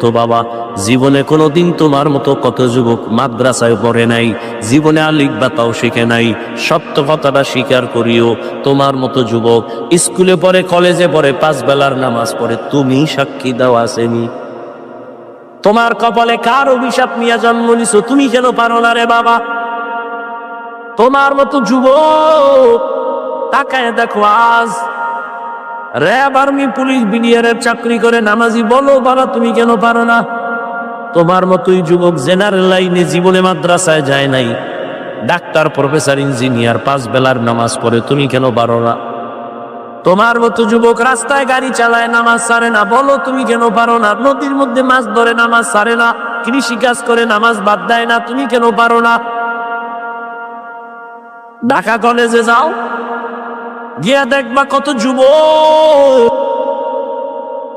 তো বাবা, জীবনে কোনোদিন তোমার মতো কত যুবক মাদ্রাসায় পড়ে নাই, জীবনে আলিফ বা তাও শিখে নাই। সত্য কথাটা স্বীকার করিও, তোমার মতো যুবক স্কুলে পড়ে, কলেজে পড়ে, 5 বেলার নামাজ পড়ে। তুমি সাক্ষী দাও আসেনি। তোমার কপালে কার অভিশাপ নিয়ে জন্ম নিছো, তুমি কেন পারো না রে বাবা? তোমার মতো যুবক তাকায় দেখো, আজ র্যাব, আর্মি, পুলিশ, বিডিআরের চাকরি করে নামাজি। বলো বাবা, তুমি কেন পারো না? তোমার মতোই যুবক জেনারেল লাইনে জীবনে মাদ্রাসায় যায় নাই, ডাক্তার, প্রফেসর, ইঞ্জিনিয়ার, 5 বেলার নামাজ পড়ে। তুমি কেন পারো না? তোমার মতো যুবক রাস্তায় গাড়ি চালায়, নামাজ ছাড়ে না। বলো তুমি কেন পারো না? নদীর মধ্যে মাছ ধরে, নামাজ ছাড়ে না। কৃষি কাজ করে, নামাজ বাদ দেয় না। তুমি কেন পারো না? ঢাকা কলেজে যাও, গিয়া দেখবা কত যুবক।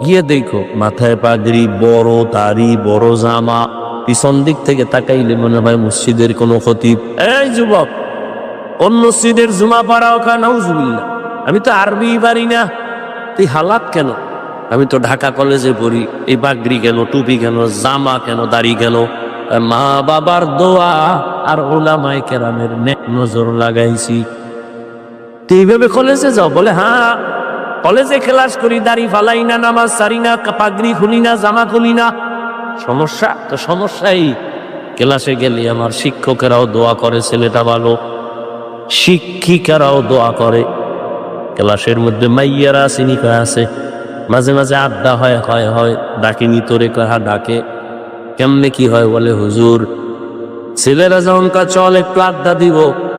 গিয়ে দেখো মাথায় পাগড়ি, বড় দাড়ি, বড় জামা, পিছন দিক থেকে তাকাইলে মনে হয় মসজিদের কোনো খতিব। এই যুবক, কোন মসজিদের জুমা পড়াও? নাউজুবিল্লাহ, আমি তো আরবি পারি না। তুই হালাত কেন? আমি তো ঢাকা কলেজে পড়ি। এই পাগড়ি কেন, টুপি কেন, জামা কেন, দাড়ি কেন? মা বাবার দোয়া আর ওলামায়ে কেরামের নেক নজর লাগাইছি। তুই এইভাবে কলেজে যাও? বলে হ্যাঁ, কলেজে ক্লাস করি, দাড়ি ফালাই না, নামাজ সারি না, পাগড়ি খুলি না, জামা খুলি না। সমস্যা তো সমস্যাই। ক্লাসে গেলে আমার শিক্ষকেরাও দোয়া করে, ছেলেটা ভালো, শিক্ষিকারাও দোয়া করে। ক্লাসের মধ্যে মাইয়ারা সিনিকা আছে, মাঝে মাঝে আড্ডা হয়, ডাকিনি তোরে, কাহা ডাকে। কেমনে কি হয়? বলে হুজুর, ছেলেরা যখন চল একটু আড্ডা দিব,